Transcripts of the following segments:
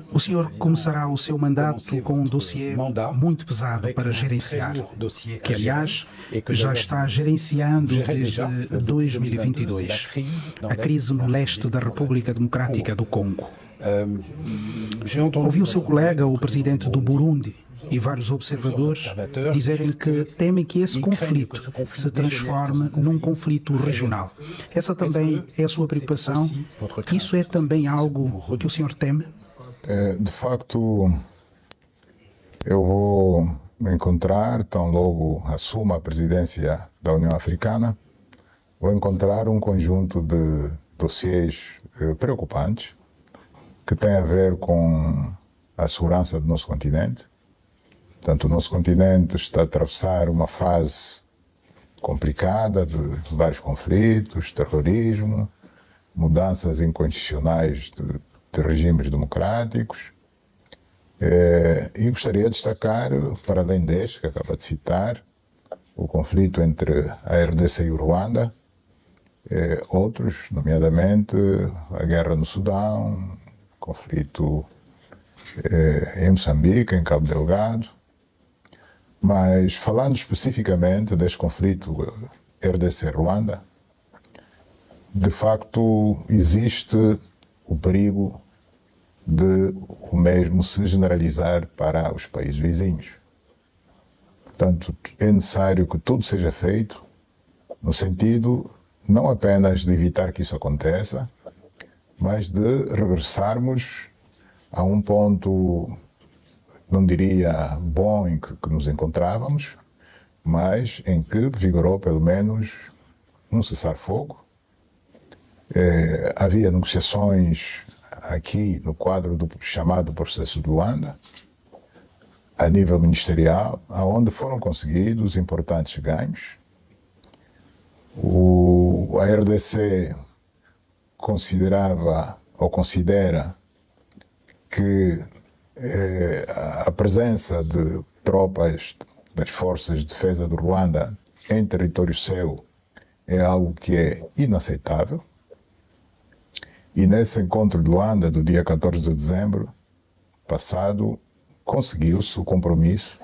O senhor começará o seu mandato com um dossiê muito pesado para gerenciar, que, aliás, já está gerenciando desde 2022, a crise no leste da República Democrática do Congo. Ouvi o seu colega, o presidente do Burundi, e vários observadores dizerem que temem que esse conflito se transforme num conflito regional. Essa também é a sua preocupação? Isso é também algo que o senhor teme? De facto, eu vou me encontrar, tão logo assuma a presidência da União Africana, vou encontrar um conjunto de dossiês preocupantes que têm a ver com a segurança do nosso continente. Portanto, o nosso continente está a atravessar uma fase complicada de vários conflitos, terrorismo, mudanças inconstitucionais de regimes democráticos. E gostaria de destacar, para além deste, que acaba de citar, o conflito entre a RDC e o Ruanda, outros, nomeadamente a guerra no Sudão, conflito em Moçambique, em Cabo Delgado. Mas, falando especificamente deste conflito RDC-Ruanda, de facto existe o perigo de o mesmo se generalizar para os países vizinhos. Portanto, é necessário que tudo seja feito no sentido não apenas de evitar que isso aconteça, mas de regressarmos a um ponto, não diria bom, em que nos encontrávamos, mas em que vigorou pelo menos um cessar-fogo. Havia negociações aqui no quadro do chamado processo de Luanda, a nível ministerial, onde foram conseguidos importantes ganhos. A RDC considerava ou considera que a presença de tropas das forças de defesa do Ruanda em território seu é algo que é inaceitável. E nesse encontro de Luanda, do dia 14 de dezembro passado, conseguiu-se o compromisso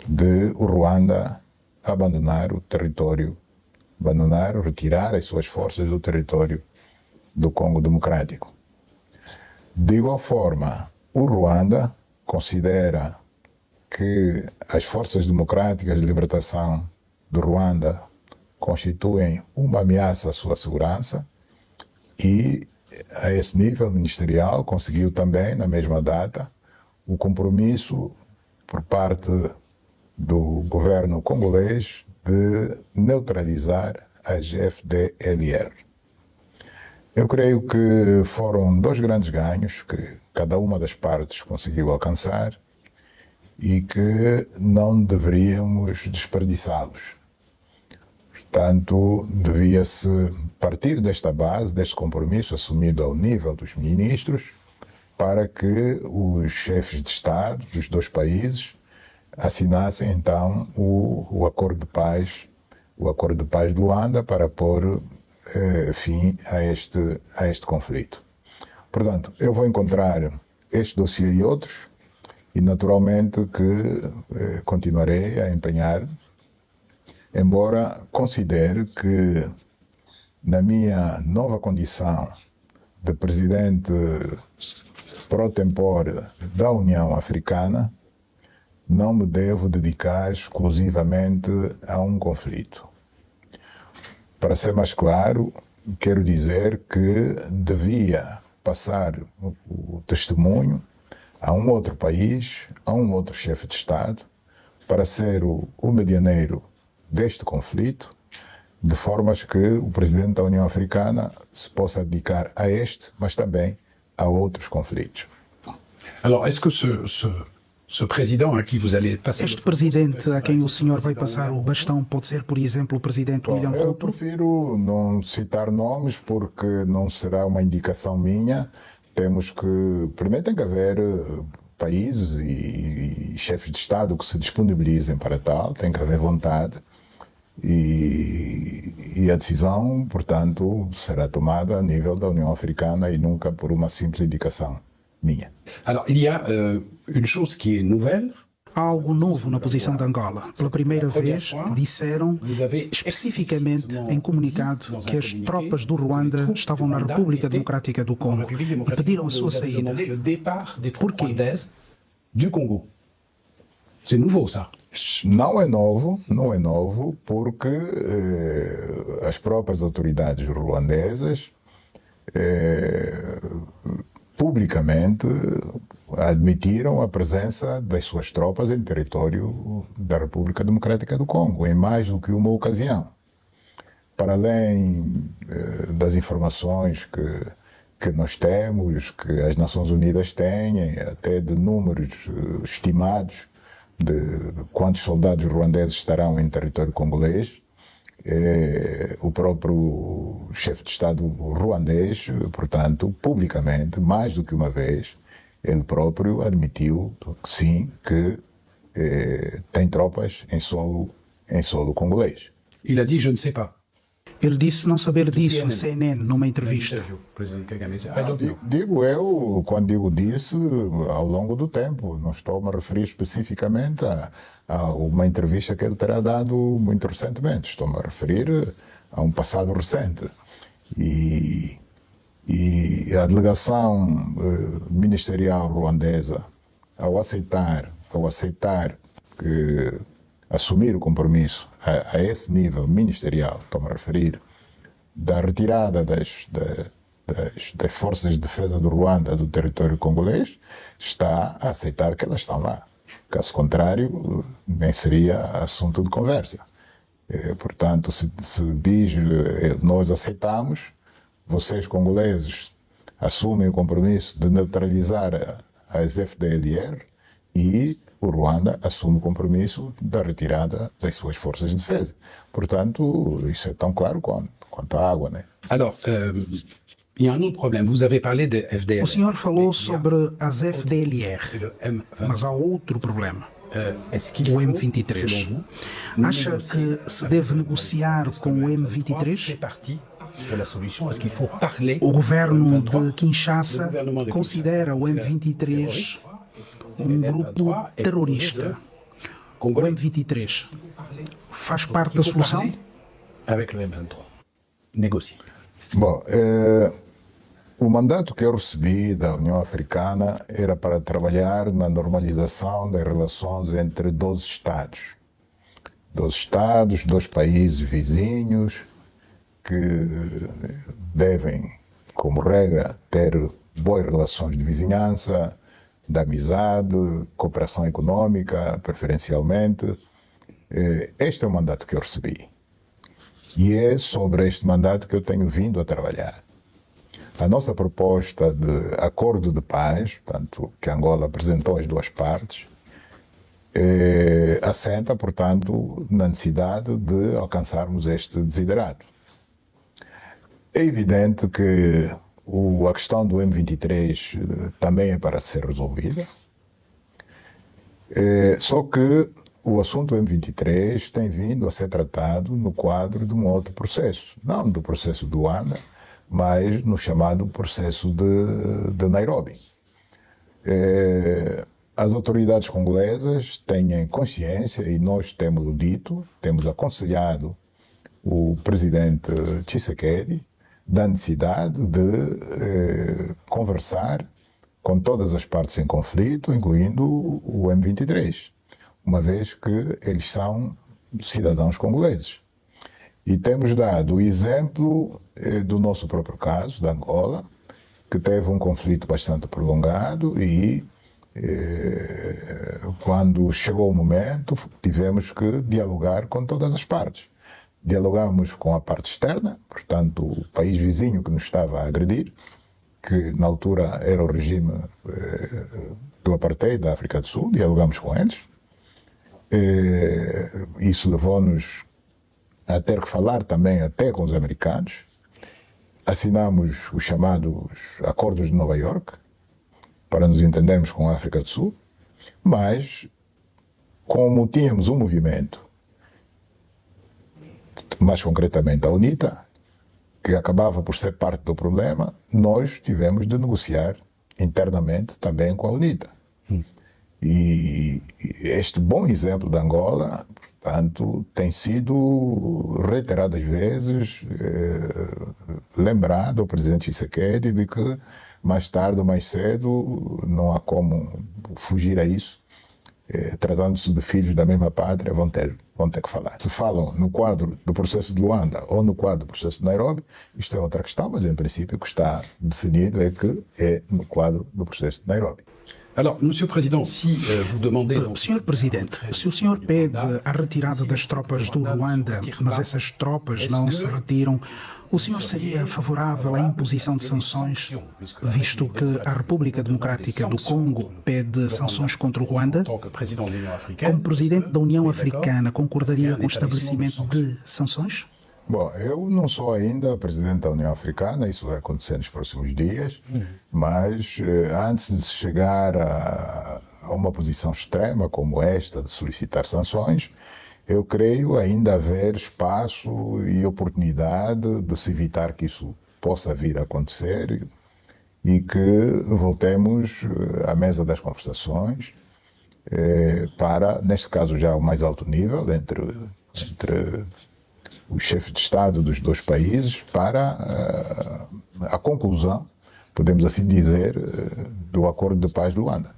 de o Ruanda abandonar o território, retirar as suas forças do território do Congo Democrático. De igual forma, o Ruanda considera que as forças democráticas de libertação do Ruanda constituem uma ameaça à sua segurança e, a esse nível ministerial, conseguiu também, na mesma data, o compromisso por parte do governo congolês de neutralizar as FDLR. Eu creio que foram dois grandes ganhos que cada uma das partes conseguiu alcançar e que não deveríamos desperdiçá-los. Portanto, devia-se partir desta base, deste compromisso assumido ao nível dos ministros, para que os chefes de Estado dos dois países assinassem então o Acordo de Paz, de Luanda, para pôr fim a este conflito. Portanto, eu vou encontrar este dossiê e outros e naturalmente que continuarei a empenhar, embora considere que na minha nova condição de presidente pro tempore da União Africana, não me devo dedicar exclusivamente a um conflito. Para ser mais claro, quero dizer que devia passar o testemunho a um outro país, a um outro chefe de Estado, para ser o medianeiro deste conflito, de formas que o presidente da União Africana se possa dedicar a este, mas também a outros conflitos. Alors, est-ce que ce président a qui vous allez passer... Este presidente a quem o senhor vai passar o bastão pode ser, por exemplo, o presidente William Eu Ruto? prefiro não citar nomes porque não será uma indicação minha. Temos que, primeiro tem que haver países e chefes de Estado que se disponibilizem para tal, tem que haver vontade. E a decisão, portanto, será tomada a nível da União Africana e nunca por uma simples indicação minha. Alors, il y a une chose qui est nouvelle. Há algo novo na posição de Angola. Pela primeira vez, disseram especificamente em comunicado que as tropas do Ruanda estavam na República Democrática do Congo e pediram a sua saída. Por quê? Du Congo. C'est nouveau, ça. Não é novo, porque as próprias autoridades ruandesas publicamente admitiram a presença das suas tropas em território da República Democrática do Congo, em mais do que uma ocasião. Para além das informações que nós temos, que as Nações Unidas têm, até de números estimados de quantos soldados ruandeses estarão em território congolês, o próprio chefe de Estado ruandês, portanto, publicamente, mais do que uma vez, ele próprio admitiu, sim, que tem tropas em solo congolês. Il a dit, je ne sais pas. Ele disse não saber disso à CNN numa entrevista. Digo eu, quando digo disse, ao longo do tempo. Não estou a me referir especificamente a uma entrevista que ele terá dado muito recentemente. Estou-me a referir a um passado recente. E a delegação ministerial ruandesa, ao aceitar assumir o compromisso a esse nível ministerial, estou-me a referir, da retirada das forças de defesa do Ruanda do território congolês, está a aceitar que elas estão lá. Caso contrário, nem seria assunto de conversa. Portanto, se diz, nós aceitamos, vocês congoleses assumem o compromisso de neutralizar as FDLR e o Ruanda assume o compromisso da retirada das suas forças de defesa. Portanto, isso é tão claro quanto a água, né? Alors, il y a un autre problème. Vous avez parlé de FDLR. O senhor falou sobre as FDLR, C'est le M20. mas há outro problema. Est-ce qu'il O faut, M23. selon vous, Acha que se deve negociar com o M23? fait partie de la solution. Est-ce qu'il faut parler O governo au M23? de Kinshasa considera o M23 um grupo terrorista. O M23 faz parte da solução? Avec le M23. Négocier. Bom, o mandato que eu recebi da União Africana era para trabalhar na normalização das relações entre 12 Estados. 2 países vizinhos que devem, como regra, ter boas relações de vizinhança, de amizade, cooperação econômica, preferencialmente. Este é o mandato que eu recebi. E é sobre este mandato que eu tenho vindo a trabalhar. A nossa proposta de acordo de paz, portanto, que Angola apresentou às duas partes, assenta, portanto, na necessidade de alcançarmos este desiderato. É evidente que a questão do M23 também é para ser resolvida, só que o assunto M23 tem vindo a ser tratado no quadro de um outro processo, não do processo do Luanda, mas no chamado processo de Nairobi. As autoridades congolesas têm consciência, e nós temos dito, temos aconselhado o presidente Tshisekedi da necessidade de conversar com todas as partes em conflito, incluindo o M23, uma vez que eles são cidadãos congoleses. E temos dado o exemplo do nosso próprio caso, da Angola, que teve um conflito bastante prolongado e quando chegou o momento, tivemos que dialogar com todas as partes. Dialogamos com a parte externa, portanto, o país vizinho que nos estava a agredir, que na altura era o regime do apartheid da África do Sul, dialogamos com eles. Isso levou-nos a ter que falar também até com os americanos. Assinamos os chamados Acordos de Nova Iorque, para nos entendermos com a África do Sul, mas como tínhamos um movimento mais concretamente a UNITA, que acabava por ser parte do problema, nós tivemos de negociar internamente também com a UNITA. E este bom exemplo da Angola, portanto, tem sido reiteradas vezes lembrado ao presidente Tshisekedi de que mais tarde ou mais cedo não há como fugir a isso. Tratando-se de filhos da mesma pátria, vão ter que falar. Se falam no quadro do processo de Luanda ou no quadro do processo de Nairobi, isto é outra questão, mas em princípio o que está definido é que é no quadro do processo de Nairobi. Alors, Monsieur le Président, si vous demandez... Senhor Presidente, se o senhor pede a retirada das tropas do Ruanda, mas essas tropas não se retiram, o senhor seria favorável à imposição de sanções, visto que a República Democrática do Congo pede sanções contra o Ruanda? Como Presidente da União Africana, concordaria com o estabelecimento de sanções? Bom, eu não sou ainda presidente da União Africana, isso vai acontecer nos próximos dias, mas antes de se chegar a uma posição extrema como esta, de solicitar sanções, eu creio ainda haver espaço e oportunidade de se evitar que isso possa vir a acontecer e que voltemos à mesa das conversações para, neste caso já o mais alto nível, entre os chefes de Estado dos dois países, para a conclusão, podemos assim dizer, do Acordo de Paz de Luanda.